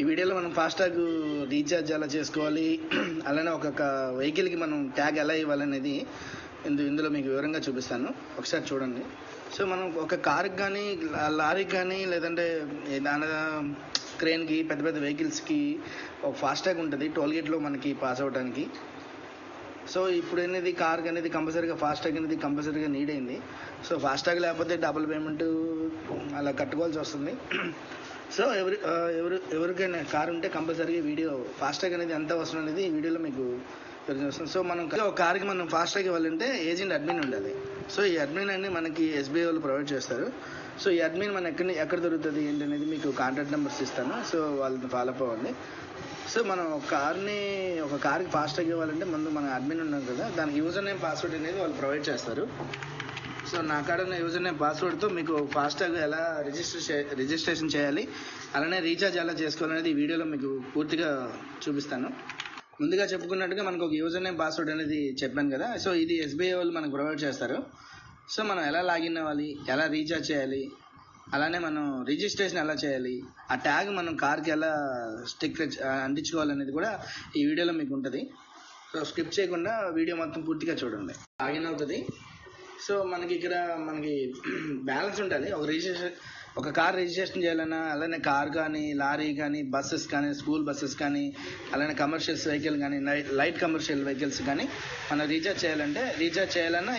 ఈ వీడియోలో మనం ఫాస్టాగ్ రీఛార్జ్ ఎలా చేసుకోవాలి, అలానే ఒక్కొక్క వెహికల్కి మనం ట్యాగ్ ఎలా ఇవ్వాలనేది ఇందులో మీకు వివరంగా చూపిస్తాను. ఒకసారి చూడండి. సో మనం ఒక కారుకి కానీ లారీకి కానీ లేదంటే దాని క్రేన్కి పెద్ద పెద్ద వెహికల్స్కి ఒక ఫాస్టాగ్ ఉంటుంది టోల్గేట్లో మనకి పాస్ అవ్వడానికి. సో ఇప్పుడు అనేది కార్కి అనేది కంపల్సరీగా ఫాస్టాగ్ అనేది కంపల్సరీగా నీడ్ అయింది. సో ఫాస్టాగ్ లేకపోతే డబుల్ పేమెంట్ అలా కట్టుకోవాల్సి వస్తుంది. సో ఎవరికైనా కారు ఉంటే కంపల్సరీగా వీడియో ఫాస్టాగ్ అనేది ఎంత అవసరం అనేది ఈ వీడియోలో మీకు తెలియజేస్తుంది. సో మనం ఒక కార్కి మనం ఫాస్టాగ్ ఇవ్వాలంటే ఏజెంట్ అడ్మిన్ ఉండాలి. సో ఈ అడ్మిన్ అన్ని మనకి ఎస్బీఐ వాళ్ళు ప్రొవైడ్ చేస్తారు. సో ఈ అడ్మిన్ మన ఎక్కడ దొరుకుతుంది ఏంటి అనేది మీకు కాంటాక్ట్ నెంబర్స్ ఇస్తాను. సో వాళ్ళని ఫాలో అప్ అవ్వండి. సో మనం ఒక కార్కి ఫాస్టాగ్ ఇవ్వాలంటే ముందు మన అడ్మిన్ ఉన్నాం కదా, దానికి యూజర్ నేమ్ పాస్వర్డ్ అనేది వాళ్ళు ప్రొవైడ్ చేస్తారు. సో నా కాడ ఉన్న యూజర్ నేమ్ పాస్వర్డ్తో మీకు ఫాస్టాగ్ ఎలా రిజిస్ట్రేషన్ చేయాలి, అలానే రీఛార్జ్ ఎలా చేసుకోవాలనేది ఈ వీడియోలో మీకు పూర్తిగా చూపిస్తాను. ముందుగా చెప్పుకున్నట్టుగా మనకు ఒక యూజర్ నేమ్ పాస్వర్డ్ అనేది చెప్పాను కదా. సో ఇది ఎస్బీఐ వాళ్ళు మనకు ప్రొవైడ్ చేస్తారు. సో మనం ఎలా లాగిన్ అవ్వాలి, ఎలా రీఛార్జ్ చేయాలి, అలానే మనం రిజిస్ట్రేషన్ ఎలా చేయాలి, ఆ ట్యాగ్ మనం కార్కి ఎలా స్టిక్కర్ అంటించుకోవాలనేది కూడా ఈ వీడియోలో మీకు ఉంటుంది. సో స్కిప్ చేయకుండా వీడియో మొత్తం పూర్తిగా చూడండి. లాగిన్ అవుతుంది. సో మనకి ఇక్కడ బ్యాలెన్స్ ఉండాలి. ఒక కార్ రిజిస్ట్రేషన్ చేయాలన్నా, అలానే కార్ కానీ లారీ కానీ బస్సెస్ కానీ స్కూల్ బస్సెస్ కానీ అలానే కమర్షియల్స్ వెహికల్ కానీ లైట్ కమర్షియల్ వెహికల్స్ కానీ మనం రీఛార్జ్ చేయాలన్నా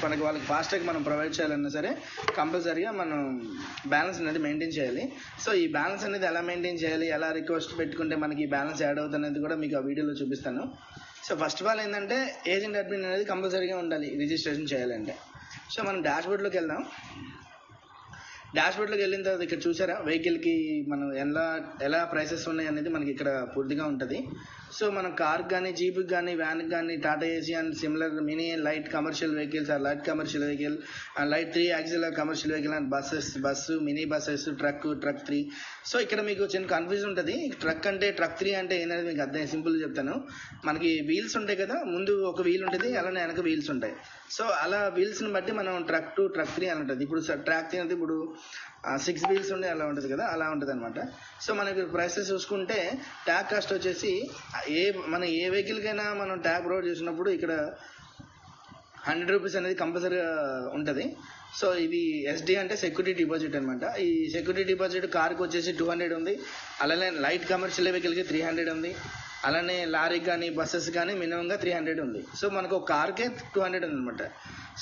మనకి వాళ్ళకి ఫాస్టాగ్ మనం ప్రొవైడ్ చేయాలన్నా సరే కంపల్సరీగా మనం బ్యాలెన్స్ అనేది మెయింటైన్ చేయాలి. సో ఈ బ్యాలెన్స్ అనేది ఎలా మెయింటైన్ చేయాలి, ఎలా రిక్వెస్ట్ పెట్టుకుంటే మనకి ఈ బ్యాలెన్స్ యాడ్ అవుతుంది అనేది కూడా మీకు ఆ వీడియోలో చూపిస్తాను. సో ఫస్ట్ ఆఫ్ ఆల్ ఏంటంటే ఏజెంట్ అడ్మిన్ అనేది కంపల్సరీగా ఉండాలి రిజిస్ట్రేషన్ చేయాలంటే. సో మనం డాష్బోర్డ్లోకి వెళ్దాం. డాష్బోర్డ్లోకి వెళ్ళిన తర్వాత ఇక్కడ చూసారా వెహికల్కి మనం ఎలా ప్రైసెస్ ఉన్నాయి అనేది మనకి ఇక్కడ పూర్తిగా ఉంటుంది. సో మనం కార్కి కానీ జీప్కి కానీ వ్యాన్కి కానీ Tata AC and similar mini light commercial vehicles light commercial vehicle light 3 axle commercial vehicle and bus mini buses truck 3. So ఇక్కడ మీకు చిన్న కన్ఫ్యూజన్ ఉంటుంది. ట్రక్ 3 అంటే ఏంటనేది మీకు అర్థం సింపుల్గా చెప్తాను. మనకి వీల్స్ ఉంటాయి కదా, ముందు ఒక వీల్ ఉంటుంది, అలానే వెనక వీల్స్ ఉంటాయి. సో అలా వీల్స్ని బట్టి మనం ట్రక్ 2 ట్రక్ 3 అని ఉంటుంది. ఇప్పుడు ట్రాక్ 3 అంటే ఇప్పుడు 6 వీల్స్ ఉండే అలా ఉంటుంది కదా, అలా ఉంటుంది అనమాట. సో మనకి ప్రైసెస్ చూసుకుంటే ట్యాగ్ కాస్ట్ వచ్చేసి ఏ వెహికల్కైనా మనం ట్యాగ్ ప్రొవైడ్ చేసినప్పుడు ఇక్కడ 100 రూపీస్ అనేది కంపల్సరీగా ఉంటుంది. సో ఇది ఎస్డి అంటే సెక్యూరిటీ డిపాజిట్ అనమాట. ఈ సెక్యూరిటీ డిపాజిట్ కార్కి వచ్చేసి 200 ఉంది, అలానే లైట్ కమర్షియల్ వెహికల్కి 300 ఉంది, అలానే లారీకి కానీ బస్సెస్ కానీ మినిమంగా 300 ఉంది. సో మనకు ఒక కార్కే 200 ఉంది అనమాట.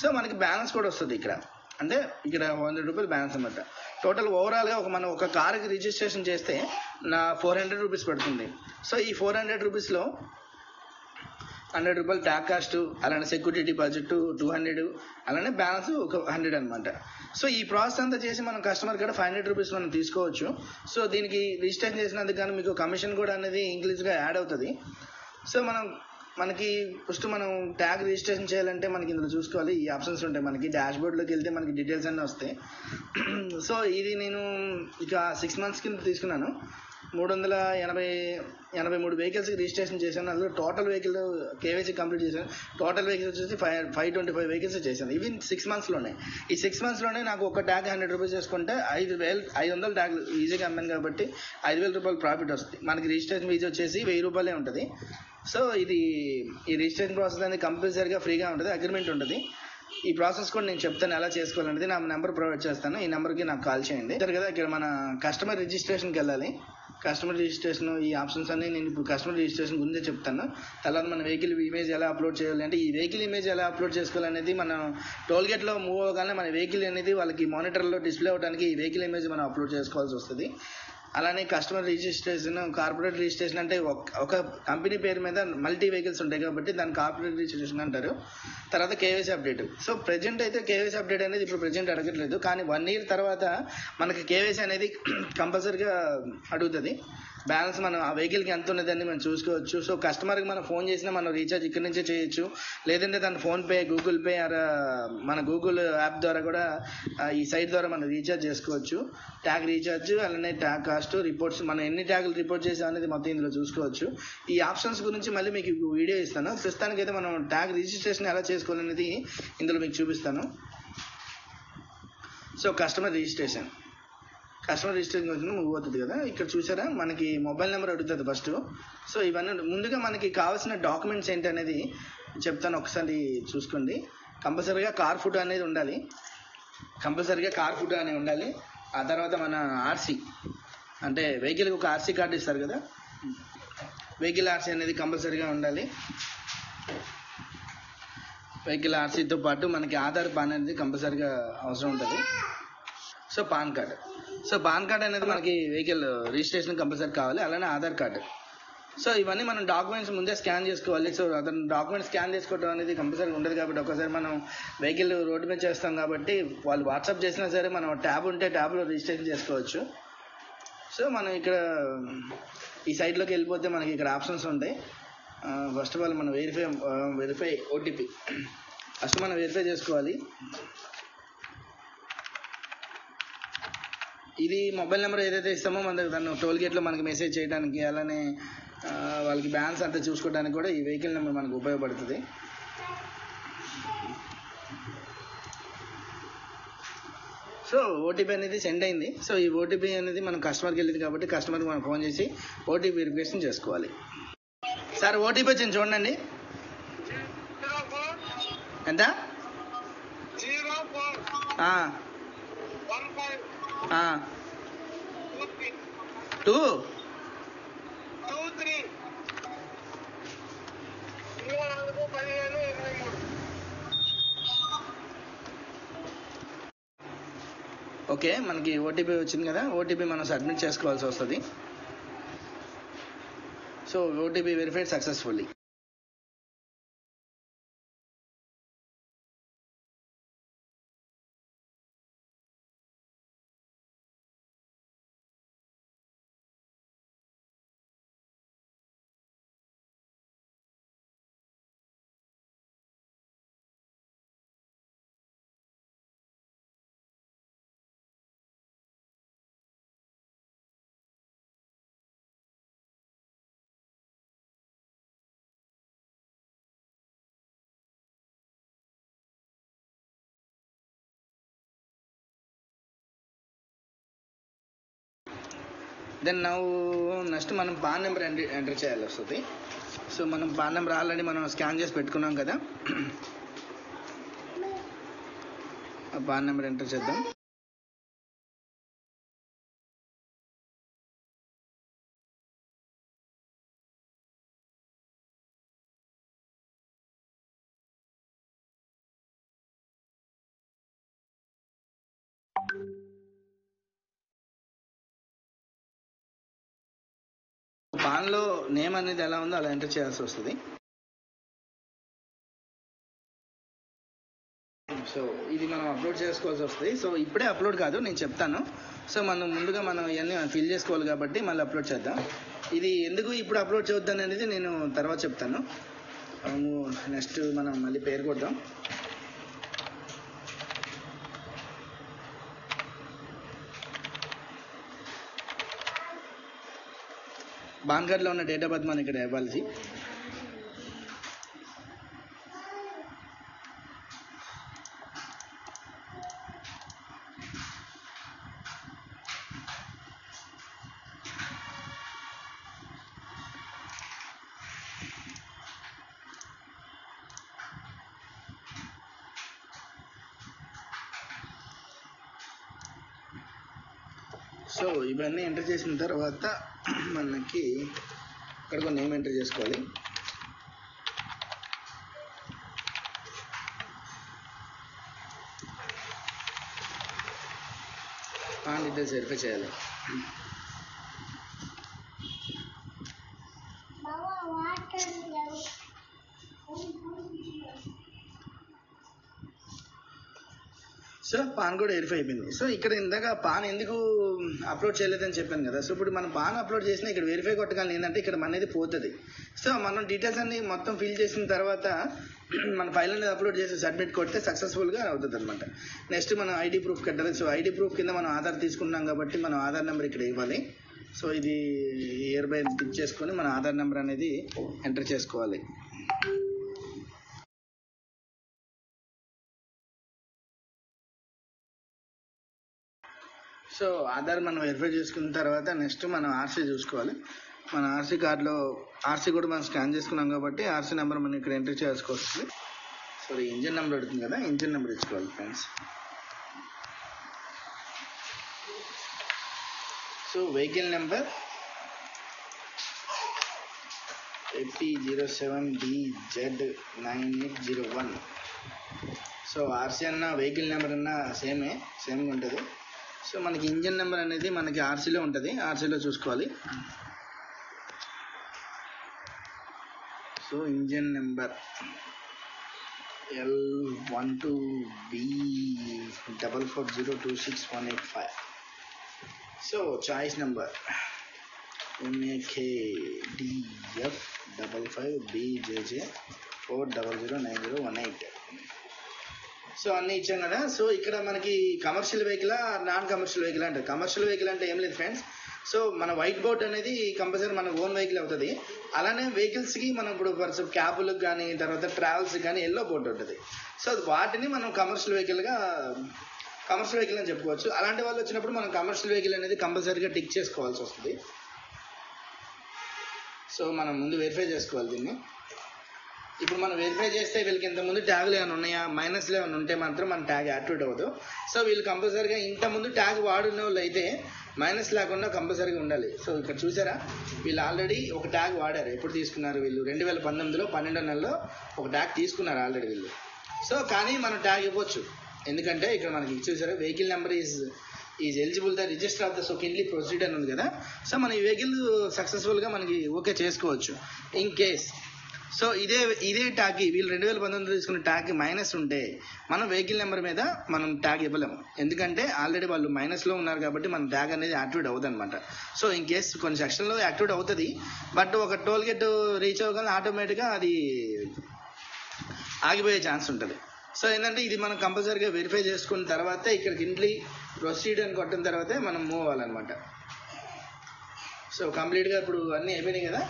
సో మనకి బ్యాలెన్స్ కూడా వస్తుంది ఇక్కడ, అంటే ఇక్కడ 100 రూపాయలు బ్యాలెన్స్ అనమాట. టోటల్ ఓవరాల్గా మనం ఒక కార్కి రిజిస్ట్రేషన్ చేస్తే 400 రూపీస్ పడుతుంది. సో ఈ 400 రూపీస్లో 100 రూపాయలు ట్యాగ్ కాస్ట్, అలానే సెక్యూరిటీ డిపాజిట్ 200, అలానే బ్యాలెన్స్ ఒక 100 అనమాట. సో ఈ ప్రాసెస్ అంతా చేసి మనం కస్టమర్ కూడా 500 రూపీస్ మనం తీసుకోవచ్చు. సో దీనికి రిజిస్ట్రేషన్ చేసినందుకు కానీ మీకు కమిషన్ కూడా అనేది ఇంక్రీజ్గా యాడ్ అవుతుంది. సో మనకి ఫస్ట్ మనం ట్యాగ్ రిజిస్ట్రేషన్ చేయాలంటే మనకి ఇందులో చూసుకోవాలి. ఈ ఆప్షన్స్ ఉంటాయి. మనకి డాష్బోర్డ్లోకి వెళ్తే మనకి డీటెయిల్స్ అన్నీ వస్తాయి. సో ఇది నేను ఇక 6 మంత్స్ కింద తీసుకున్నాను. 383 వెహికల్స్కి రిజిస్ట్రేషన్ చేశాను. అందులో టోటల్ వెహికల్ కేవైసీ కంప్లీట్ చేశాను. టోటల్ వెహికల్స్ వచ్చేసి 525 వెహికల్స్ చేశాను. ఇవి 6 మంత్స్లోనే. ఈ 6 మంత్స్లోనే నాకు ఒక ట్యాగ్ 100 రూపీస్ చేసుకుంటే 500 ట్యాగ్లు ఈజీగా అమ్మాను కాబట్టి 5,000 రూపాయలు ప్రాఫిట్ వస్తుంది. మనకి రిజిస్ట్రేషన్ ఫీజు వచ్చేసి 1000 రూపాయలే ఉంటుంది. సో ఈ రిజిస్ట్రేషన్ ప్రాసెస్ అనేది కంపల్సరీగా ఫ్రీగా ఉంటుంది, అగ్రిమెంట్ ఉంటుంది. ఈ ప్రాసెస్ కూడా నేను చెప్తాను ఎలా చేసుకోవాలనేది. నా నెంబర్ ప్రొవైడ్ చేస్తాను, ఈ నెంబర్కి నాకు కాల్ చేయండి. సరే కదా, ఇక్కడ మన కస్టమర్ రిజిస్ట్రేషన్కి వెళ్ళాలి. కస్టమర్ రిజిస్ట్రేషన్ ఈ ఆప్షన్స్ అన్ని నేను ఇప్పుడు కస్టమర్ రిజిస్ట్రేషన్ గురించే చెప్తాను. తర్వాత మన వెహికల్ ఇమేజ్ ఎలా అప్లోడ్ చేయాలి అంటే, ఈ వెహికల్ ఇమేజ్ ఎలా అప్లోడ్ చేసుకోవాలనేది మనం టోల్గేట్లో మూవ్ అవ్వగానే మన వెహికల్ అనేది వాళ్ళకి మానిటర్లో డిస్ప్లే అవ్వడానికి ఈ వెహికల్ ఇమేజ్ మనం అప్లోడ్ చేసుకోవాల్సి వస్తుంది. అలానే కస్టమర్ రిజిస్ట్రేషన్, కార్పొరేట్ రిజిస్ట్రేషన్ అంటే ఒక కంపెనీ పేరు మీద మల్టీ వెహికల్స్ ఉంటాయి కాబట్టి దాన్ని కార్పొరేట్ రిజిస్ట్రేషన్ అంటారు. తర్వాత కేవైసీ అప్డేట్. సో ప్రెజెంట్ అయితే కేవైసీ అప్డేట్ అనేది ఇప్పుడు ప్రెజెంట్ అడగట్లేదు, కానీ 1 year తర్వాత మనకి కేవైసీ అనేది కంపల్సరీగా అడుగుతుంది. బ్యాలెన్స్ మనం ఆ వెహికల్కి ఎంత ఉన్నదని మనం చూసుకోవచ్చు. సో కస్టమర్కి మనం ఫోన్ చేసినా మనం రీఛార్జ్ ఇక్కడి నుంచే చేయొచ్చు, లేదంటే దాని ఫోన్పే, గూగుల్ పే మన గూగుల్ యాప్ ద్వారా కూడా ఈ సైట్ ద్వారా మనం రీఛార్జ్ చేసుకోవచ్చు. ట్యాగ్ రీఛార్జ్, అలానే ట్యాగ్ కాస్ట్, రిపోర్ట్స్, మనం ఎన్ని ట్యాగులు రిపోర్ట్ చేసాం అనేది మొత్తం ఇందులో చూసుకోవచ్చు. ఈ ఆప్షన్స్ గురించి మళ్ళీ మీకు వీడియో ఇస్తాను. ప్రస్తుతానికైతే మనం ట్యాగ్ రిజిస్ట్రేషన్ ఎలా చేసుకోవాలనేది ఇందులో మీకు చూపిస్తాను. So customer registration customer registration వచ్చిన మూవ్ అవుతుంది కదా. ఇక్కడ చూసారా మనకి మొబైల్ నెంబర్ అడుగుతుంది ఫస్ట్. సో ఇవన్నీ ముందుగా మనకి కావాల్సిన డాక్యుమెంట్స్ ఏంటి అనేది చెప్తాను, ఒకసారి చూసుకోండి. కంపల్సరీగా కార్ ఫోటో అనేది ఉండాలి, ఆ తర్వాత మన ఆర్సీ అంటే వెహికల్కి ఒక ఆర్సీ కార్డు ఇస్తారు కదా, వెహికల్ ఆర్సీ అనేది కంపల్సరీగా ఉండాలి. వెహికల్ ఆర్సీతో పాటు మనకి ఆధార్ పాన్ అనేది కంపల్సరీగా అవసరం ఉంటుంది. సో పాన్ కార్డ్ అనేది మనకి వెహికల్ రిజిస్ట్రేషన్ కంపల్సరీ కావాలి, అలానే ఆధార్ కార్డు. సో ఇవన్నీ మనం డాక్యుమెంట్స్ ముందే స్కాన్ చేసుకోవాలి. సో అతను డాక్యుమెంట్స్ స్కాన్ చేసుకోవడం అనేది కంపల్సరీ ఉండదు కాబట్టి ఒకసారి మనం వెహికల్ రోడ్డు మీద చేస్తాం కాబట్టి వాళ్ళు వాట్సాప్ చేసినా సరే మనం ట్యాబ్ ఉంటే ట్యాబ్లో రిజిస్ట్రేషన్ చేసుకోవచ్చు. సో మనం ఇక్కడ ఈ సైట్లోకి వెళ్ళిపోతే మనకి ఇక్కడ ఆప్షన్స్ ఉంటాయి. ఫస్ట్ ఆఫ్ ఆల్ మనం వెరిఫై ఓటీపీ ఫస్ట్ మనం వెరిఫై చేసుకోవాలి. ఇది మొబైల్ నెంబర్ ఏదైతే ఇస్తామో మన దగ్గర దాన్ని టోల్ గేట్లో మనకి మెసేజ్ చేయడానికి, అలానే వాళ్ళకి బ్యాలెన్స్ అంతా చూసుకోవడానికి కూడా ఈ వెహికల్ నెంబర్ మనకు ఉపయోగపడుతుంది. సో ఓటీపీ అనేది సెండ్ అయింది. సో ఈ ఓటీపీ అనేది మనం కస్టమర్కి వెళ్ళింది కాబట్టి కస్టమర్కి మనం ఫోన్ చేసి ఓటీపీ వెరిఫికేషన్ చేసుకోవాలి. సార్ ఓటీపీ వచ్చింది చూడండి. ఎంత? 2 ఓకే, మనకి ఓటీపీ వచ్చింది కదా, ఓటీపీ మనం సబ్మిట్ చేసుకోవాల్సి వస్తుంది. So OTP verified successfully. Then next మనం పాన్ నెంబర్ ఎంటర్ చేయాల్సి వస్తుంది. సో మనం పాన్ నెంబర్ ఆల్రెడీ మనం స్కాన్ చేసి పెట్టుకున్నాం కదా, ఆ పాన్ నెంబర్ ఎంటర్ చేద్దాం. పాన్లో నేమ్ అనేది ఎలా ఉందో అలా ఎంటర్ చేయాల్సి వస్తుంది. సో ఇది మనం అప్లోడ్ చేసుకోవాల్సి వస్తుంది. సో ఇప్పుడే అప్లోడ్ కాదు, నేను చెప్తాను. సో మనం ముందుగా మనం ఇవన్నీ ఫిల్ చేసుకోవాలి కాబట్టి మళ్ళీ అప్లోడ్ చేద్దాం. ఇది ఎందుకు ఇప్పుడు అప్లోడ్ చేయొద్దని అనేది నేను తర్వాత చెప్తాను. నెక్స్ట్ మనం మళ్ళీ పేరు కొడదాం. పాన్ కార్డ్లో ఉన్న డేట్ ఆఫ్ బర్త్ మనం ఇక్కడ ఇవ్వాలి. సో ఇవన్నీ ఎంటర్ చేసిన తర్వాత మనకి ఇక్కడ ఒక నేమ్ ఎంటర్ చేసుకోవాలి. పాన్ డీటెయిల్స్ వెరిఫై చేయాలి. సో పాన్ కూడా వెరిఫై అయిపోయింది. సో ఇక్కడ ఇందాక పాన్ ఎందుకు అప్లోడ్ చేయలేదని చెప్పాను కదా. సో ఇప్పుడు మనం పాన్ అప్లోడ్ చేసినా ఇక్కడ వెరిఫై కొట్టగానే ఏంటంటే ఇక్కడ అనేది పోతుంది. సో మనం డీటెయిల్స్ అన్ని మొత్తం ఫిల్ చేసిన తర్వాత మన ఫైల్ అనేది అప్లోడ్ చేసి సబ్మిట్ కొడితే సక్సెస్ఫుల్గా అవుతుంది అనమాట. నెక్స్ట్ మనం ఐడి ప్రూఫ్ కట్టాలి. సో ఐడి ప్రూఫ్ కింద మనం ఆధార్ తీసుకున్నాం కాబట్టి మనం ఆధార్ నెంబర్ ఇక్కడ ఇవ్వాలి. సో ఇది ఇయర్ బై టిక్ చేసుకొని మన ఆధార్ నెంబర్ అనేది ఎంటర్ చేసుకోవాలి. సో సో ఆధార్ మనం వెరిఫై చేసుకున్న తర్వాత నెక్స్ట్ మనం ఆర్సీ చూసుకోవాలి. మన ఆర్సీ కార్డులో ఆర్సీ కూడా మనం స్కాన్ చేసుకున్నాం కాబట్టి ఆర్సీ నెంబర్ మనం ఇక్కడ ఎంట్రీ చేసుకోవాల్సి వస్తుంది. సో ఇంజిన్ నెంబర్ అడుగుతుంది కదా, ఇంజిన్ నెంబర్ ఇచ్చుకోవాలి friends. So vehicle number AP07DZ9801. So RC అన్న వెహికల్ నెంబర్ అన్న సేమ్గా ఉంటుంది. సో మనకి ఇంజిన్ నెంబర్ అనేది మనకి ఆర్సీలో ఉంటుంది, ఆర్సీలో చూసుకోవాలి. So engine number L12B4402618. So choice number MAKDF55BJJ4009018. So అన్నీ ఇచ్చాం కదా. సో ఇక్కడ మనకి commercial vehicle, non commercial vehicle అంటే, కమర్షియల్ వెహికల్ అంటే ఏం లేదు ఫ్రెండ్స్. సో మన వైట్ బోర్డ్ అనేది కంపల్సరీ మన ఓన్ వెహికల్ అవుతుంది. అలానే వెహికల్స్కి మనం ఇప్పుడు ఫర్ క్యాబులకు కానీ తర్వాత ట్రావెల్స్కి కానీ ఎల్లో బోర్డు ఉంటుంది. సో వాటిని మనం కమర్షియల్ వెహికల్ అని చెప్పుకోవచ్చు. అలాంటి వాళ్ళు వచ్చినప్పుడు మనం కమర్షియల్ వెహికల్ అనేది కంపల్సరీగా టిక్ చేసుకోవాల్సి వస్తుంది. సో మనం ముందు వెరిఫై చేసుకోవాలి దీన్ని. ఇప్పుడు మనం వెరిఫై చేస్తే వీళ్ళకి ఇంతకుముందు ట్యాగులు ఏమైనా ఉన్నాయా, మైనస్లు ఏమైనా ఉంటే మాత్రం మన ట్యాగ్ యాక్టివేట్ అవ్వదు. సో వీళ్ళు కంపల్సరీగా ఇంతకుముందు ట్యాగ్ వాడున్న వాళ్ళు అయితే మైనస్ లేకుండా కంపల్సరీగా ఉండాలి. సో ఇక్కడ చూసారా, వీళ్ళు ఆల్రెడీ ఒక ట్యాగ్ వాడారు. ఎప్పుడు తీసుకున్నారు వీళ్ళు? 2019లో 12వ నెలలో ఒక ట్యాగ్ తీసుకున్నారు ఆల్రెడీ వీళ్ళు. సో కానీ మనం ట్యాగ్ ఇవ్వచ్చు, ఎందుకంటే ఇక్కడ మనకి చూసారా vehicle number is eligible the register of the secondly proceed అని ఉంది కదా. సో మన ఈ వెహికల్ సక్సెస్ఫుల్గా మనకి ఓకే చేసుకోవచ్చు ఇన్ కేస్. సో ఇదే ట్యాగ్ వీళ్ళు 2019 తీసుకున్న ట్యాగ్ మైనస్ ఉంటే మనం వెహికల్ నెంబర్ మీద మనం ట్యాగ్ ఇవ్వలేము, ఎందుకంటే ఆల్రెడీ వాళ్ళు మైనస్లో ఉన్నారు కాబట్టి మన ట్యాగ్ అనేది యాక్టివేట్ అవుతుంది అనమాట. సో ఇన్ కేస్ కొన్ని సెక్షన్లో యాక్టివేట్ అవుతుంది, బట్ ఒక టోల్ గేట్ రీచ్ అవ్వగానే ఆటోమేటిక్గా అది ఆగిపోయే ఛాన్స్ ఉంటుంది. సో ఏంటంటే ఇది మనం కంపల్సరీగా వెరిఫై చేసుకున్న తర్వాత ఇక్కడికి ఇంట్లీ ప్రొసీడ్ అని కొట్టిన తర్వాతే మనం మూవ్ అవ్వాలన్నమాట. సో కంప్లీట్గా ఇప్పుడు అన్నీ అయిపోయినాయి కదా.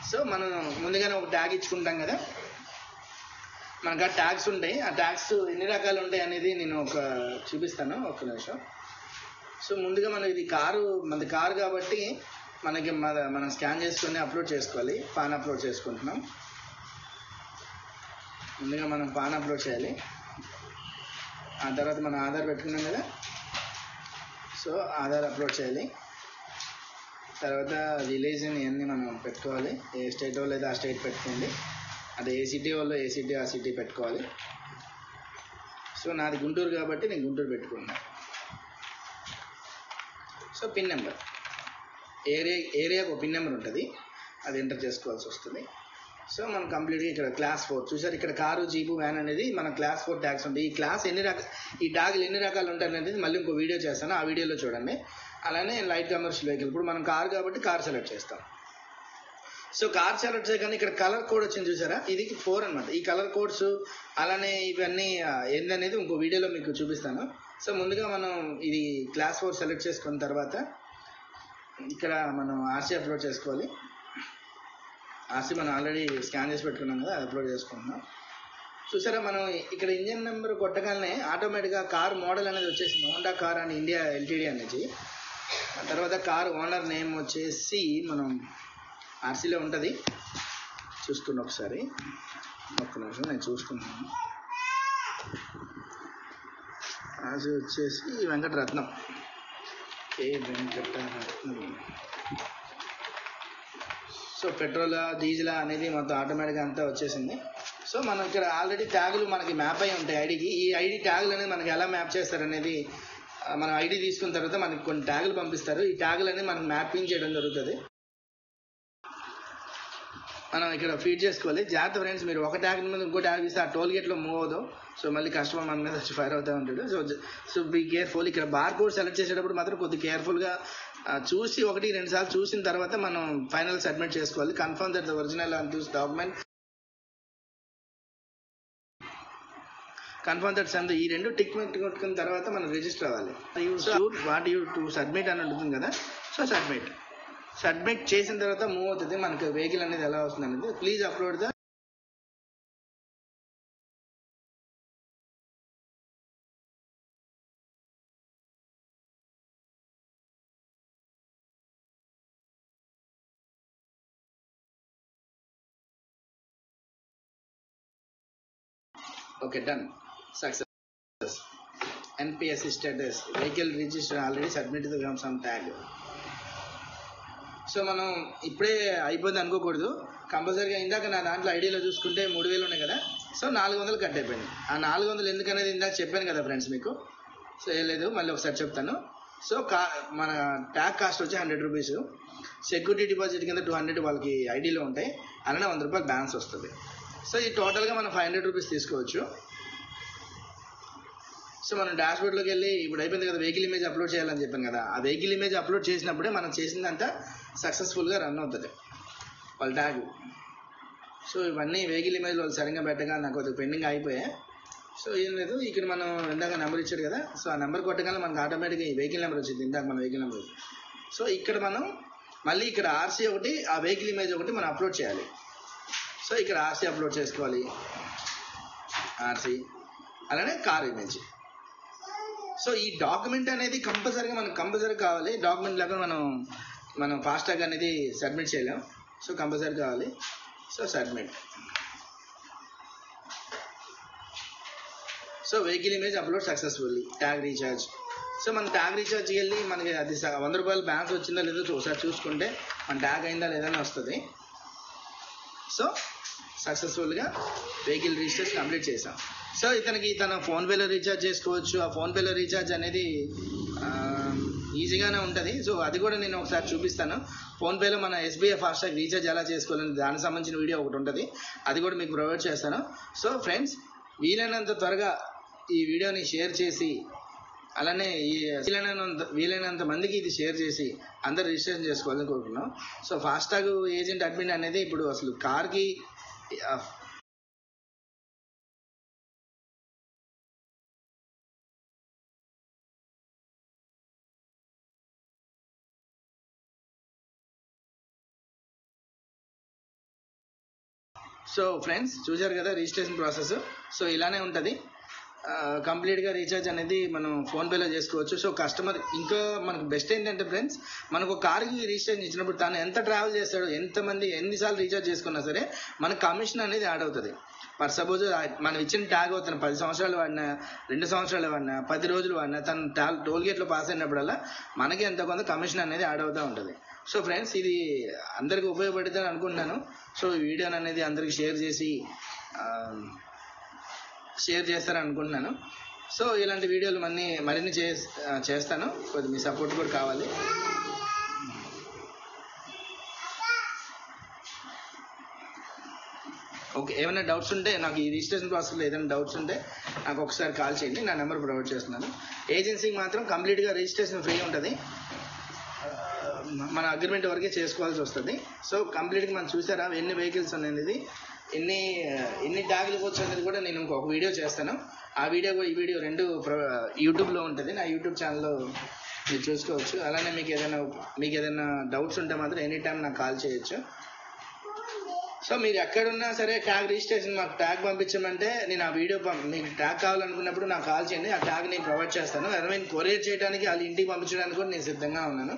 సో మనం ముందుగానే ఒక ట్యాగ్ ఇచ్చుకుంటాం కదా, మనకు ఆ ట్యాగ్స్ ఉంటాయి. ఆ ట్యాగ్స్ ఎన్ని రకాలు ఉంటాయి అనేది నేను చూపిస్తాను, ఒక్క నిమిషం. సో ముందుగా మనం ఇది మనది కారు కాబట్టి మనం స్కాన్ చేసుకొని అప్లోడ్ చేసుకోవాలి. పాన్ అప్లోడ్ చేసుకుంటున్నాం. ముందుగా మనం పాన్ అప్లోడ్ చేయాలి. ఆ తర్వాత మనం ఆధార్ పెట్టుకున్నాం కదా, సో ఆధార్ అప్లోడ్ చేయాలి. తర్వాత రిలీజన్ ఇవన్నీ మనం పెట్టుకోవాలి. ఏ స్టేట్ వాళ్ళు అయితే ఆ స్టేట్ పెట్టుకోండి, అదే ఏ సిటీ వాళ్ళు ఏ సిటీ ఆ సిటీ పెట్టుకోవాలి. సో నాది గుంటూరు కాబట్టి నేను గుంటూరు పెట్టుకున్నాను. సో పిన్ నెంబర్, ఏరియాకు ఒక పిన్ నెంబర్ ఉంటుంది, అది ఎంటర్ చేసుకోవాల్సి వస్తుంది. సో మనం కంప్లీట్గా ఇక్కడ క్లాస్ 4 చూసారు. ఇక్కడ కారు, జీపు, వ్యాన్ అనేది మన క్లాస్ 4 ట్యాగ్స్ ఉంటాయి. ఈ ట్యాగులు ఎన్ని రకాలు ఉంటాయి అనేది మళ్ళీ ఇంకో వీడియో చేస్తాను, ఆ వీడియోలో చూడండి. అలానే లైట్ కమర్షియల్ వెహికల్, ఇప్పుడు మనం కార్ కాబట్టి కార్ సెలెక్ట్ చేస్తాం. సో కార్ సెలెక్ట్ చేయగానే ఇక్కడ కలర్ కోడ్ వచ్చింది చూసారా, ఇది 4 అనమాట. ఈ కలర్ కోడ్స్ అలానే ఇవన్నీ ఏందనేది ఇంకో వీడియోలో మీకు చూపిస్తాను. సో ముందుగా మనం ఇది క్లాస్ 4 సెలెక్ట్ చేసుకున్న తర్వాత ఇక్కడ మనం ఆర్సీ అప్లోడ్ చేసుకోవాలి. ఆర్సీ మనం ఆల్రెడీ స్కాన్ చేసి పెట్టుకున్నాం కదా, అది అప్లోడ్ చేసుకుంటున్నాం. చూసారా, మనం ఇక్కడ ఇంజిన్ నెంబర్ కొట్టగానే ఆటోమేటిక్గా కార్ మోడల్ అనేది వచ్చేసింది, హోండా కార్ అని ఇండియా ఎల్టీడీ అనేది. ఆ తర్వాత కార్ ఓనర్ నేమ్ వచ్చేసి మనం ఆర్సీలో ఉంటుంది, చూసుకున్న ఒకసారి. ఒక్క నిమిషం నేను చూసుకుంటున్నాను. ఆర్సీ వచ్చేసి వెంకటరత్నం, కే వెంకటరత్నం. సో పెట్రోల్, డీజిల్ అనేది మొత్తం ఆటోమేటిక్గా అంతా వచ్చేసింది. సో మనం ఇక్కడ ఆల్రెడీ ట్యాగులు మనకి మ్యాప్ అయి ఉంటాయి ఐడికి. ఈ ఐడి ట్యాగులు అనేది మనకి ఎలా మ్యాప్ చేస్తారనేది, మనం ఐడి తీసుకున్న తర్వాత మనకి కొన్ని ట్యాగులు పంపిస్తారు. ఈ ట్యాగులు అనేది మనకి మ్యాపింగ్ చేయడం జరుగుతుంది. మనం ఇక్కడ ఫీడ్ చేసుకోవాలి. జాగ్రత్త ఫ్రెండ్స్, మీరు ఒక ట్యాగ్ మీద ఇంకో ట్యాగ్ ఇస్తే ఆ టోల్ గేట్లో మూవ్ అవ్వదు. సో మళ్ళీ కస్టమర్ మన మీద వచ్చి ఫైర్ అవుతూ ఉంటాడు. So be careful. ఇక్కడ బార్ కోడ్ సెలెక్ట్ చేసేటప్పుడు మాత్రం కొద్దిగా కేర్ఫుల్గా చూసి 1-2 సార్లు చూసిన తర్వాత మనం ఫైనల్ సబ్మిట్ చేసుకోవాలి. Confirm that the original on this document, confirm that సందు, ఈ 2 టిక్ కొట్టుకున్న తర్వాత మనం రిజిస్టర్ అవ్వాలి. వాట్ యూ టు సబ్మిట్ అని ఉంటుంది కదా. సో సబ్మిట్ చేసిన తర్వాత మూవ్ అవుతుంది. మనకు వెహికల్ అనేది ఎలా వస్తుంది అనేది. Please upload the okay, done, success. NPSC status vehicle register already submit the some tag. So మనం ఇప్పుడే అయిపోయింది అనుకోకూడదు, కంపల్సరీగా. ఇందాక నా దాంట్లో ఐడియాలో చూసుకుంటే 3000 ఉన్నాయి కదా, సో 400 కట్ అయిపోయింది. ఆ 400 ఎందుకనేది ఇందాక చెప్పాను కదా ఫ్రెండ్స్ మీకు. సో ఏం లేదు, మళ్ళీ ఒకసారి చెప్తాను. సో మన ట్యాగ్ కాస్ట్ వచ్చి 100 రూపీస్. సెక్యూరిటీ డిపాజిట్ కింద 200 వాళ్ళకి ఐడీలో ఉంటాయి, అలానే 100 రూపాయలు బ్యాలెన్స్ వస్తుంది. సో ఈ టోటల్గా మనం 500 రూపీస్ తీసుకోవచ్చు. సో మనం డాష్బోర్డ్లోకి వెళ్ళి ఇప్పుడు అయిపోయింది కదా, వెహికల్ ఇమేజ్ అప్లోడ్ చేయాలని చెప్పాను కదా, ఆ వెహికల్ ఇమేజ్ అప్లోడ్ చేసినప్పుడే మనం చేసిందంతా సక్సెస్ఫుల్గా రన్ అవుతుంది వాళ్ళ ట్యాగ్. సో ఇవన్నీ వెహికల్ ఇమేజ్ వాళ్ళు సరిగ్గా పెట్టగా నాకు కొద్దిగా పెండింగ్ అయిపోయాయి. సో ఏం లేదు, ఇక్కడ మనం ఇందాక నెంబర్ ఇచ్చాడు కదా, సో ఆ నెంబర్ కొట్టగానే మనకు ఆటోమేటిక్గా ఈ వెహికల్ నెంబర్ వచ్చింది, ఇందాక మన వెహికల్ నెంబర్. సో ఇక్కడ మనం మళ్ళీ ఇక్కడ ఆర్సీ ఒకటి, ఆ వెహికల్ ఇమేజ్ ఒకటి మనం అప్లోడ్ చేయాలి. సో ఇక్కడ ఆర్సీ అప్లోడ్ చేసుకోవాలి, ఆర్సీ, అలానే కార్ ఇమేజ్. సో ఈ డాక్యుమెంట్ అనేది కంపల్సరీగా మనకు కంపల్సరీ కావాలి. డాక్యుమెంట్ లాగా మనం ఫాస్టాగ్ అనేది సబ్మిట్ చేయలేం, సో కంపల్సరీ కావాలి. So submit. So vehicle image upload successfully, tag recharge. So మన ట్యాగ్ రీఛార్జ్కి వెళ్ళి మనకి అది 100 రూపాయలు బ్యాలెన్స్ వచ్చిందా లేదో ఒకసారి చూసుకుంటే మన ట్యాగ్ అయిందా లేదని వస్తుంది. సో సక్సెస్ఫుల్గా వెహికల్ రిజిస్ట్రేషన్ కంప్లీట్ చేసాం. సో తన ఫోన్పేలో రీఛార్జ్ చేసుకోవచ్చు. ఆ ఫోన్పేలో రీఛార్జ్ అనేది ఈజీగానే ఉంటుంది. సో అది కూడా నేను ఒకసారి చూపిస్తాను. ఫోన్పేలో మన ఎస్బీఐ ఫాస్టాగ్ రీఛార్జ్ ఎలా చేసుకోవాలని దానికి సంబంధించిన వీడియో ఒకటి ఉంటుంది, అది కూడా మీకు ప్రొవైడ్ చేస్తాను. సో ఫ్రెండ్స్, వీలైనంత త్వరగా ఈ వీడియోని షేర్ చేసి, అలానే వీలైనంత మందికి ఇది షేర్ చేసి అందరు రిజిస్ట్రేషన్ చేసుకోవాలని కోరుకున్నాం. సో ఫాస్టాగ్ ఏజెంట్ అడ్మిన్ అనేది ఇప్పుడు అసలు కార్కి సో ఫ్రెండ్స్ చూశారు కదా రిజిస్ట్రేషన్ ప్రాసెస్. సో ఇలానే ఉంటుంది. కంప్లీట్గా రీఛార్జ్ అనేది మనం ఫోన్పేలో చేసుకోవచ్చు. సో కస్టమర్ ఇంకా మనకు బెస్ట్ ఏంటంటే ఫ్రెండ్స్, మనకు కార్కి రిజిస్ట్రేషన్ ఇచ్చినప్పుడు తను ఎంత ట్రావెల్ చేస్తాడో, ఎన్నిసార్లు రీఛార్జ్ చేసుకున్నా సరే మనకు కమిషన్ అనేది యాడ్ అవుతుంది. ఫర్ సపోజ్ మనం ఇచ్చిన ట్యాగ్ అవుతాను 10 సంవత్సరాలు వాడినా, 2 సంవత్సరాలు వాడినా, 10 రోజులు వాడినా, తను టోల్ గేట్లో పాస్ అయినప్పుడల్లా మనకి ఎంతో కొంత కమిషన్ అనేది యాడ్ అవుతూ ఉంటుంది. సో ఫ్రెండ్స్, ఇది అందరికీ ఉపయోగపడుతుందని అనుకుంటున్నాను. సో ఈ వీడియోని అనేది అందరికీ షేర్ చేస్తారని అనుకుంటున్నాను. సో ఇలాంటి వీడియోలు మరిన్ని చేస్తాను. కొద్దిగా మీ సపోర్ట్ కూడా కావాలి. ఓకే, ఏమైనా డౌట్స్ ఉంటే నాకు ఈ రిజిస్ట్రేషన్ ప్రాసెస్లో ఏదైనా డౌట్స్ ఉంటే నాకు ఒకసారి కాల్ చేయండి, నా నెంబర్ ప్రొవైడ్ చేస్తున్నాను. ఏజెన్సీకి మాత్రం కంప్లీట్గా రిజిస్ట్రేషన్ ఫ్రీ ఉంటుంది, మన అగ్రిమెంట్ వరకే చేసుకోవాల్సి వస్తుంది. సో కంప్లీట్గా మనం చూసారా ఎన్ని వెహికల్స్ అనేది, ఎన్ని ట్యాగులు వచ్చేది కూడా నేను ఇంకొక వీడియో చేస్తాను. ఆ వీడియో ఈ వీడియో రెండు యూట్యూబ్లో ఉంటుంది, నా యూట్యూబ్ ఛానల్లో మీరు చూసుకోవచ్చు. అలానే మీకు ఏదైనా డౌట్స్ ఉంటే మాత్రం ఎనీ టైం నాకు కాల్ చేయొచ్చు. సో మీరు ఎక్కడున్నా సరే ట్యాగ్ రిజిస్ట్రేషన్ మాకు ట్యాగ్ పంపించమంటే నేను ఆ వీడియో మీకు ట్యాగ్ కావాలనుకున్నప్పుడు నాకు కాల్ చేయండి, ఆ ట్యాగ్ నేను ప్రొవైడ్ చేస్తాను. కొరియర్ చేయడానికి వాళ్ళ ఇంటికి పంపించడానికి కూడా నేను సిద్ధంగా ఉన్నాను.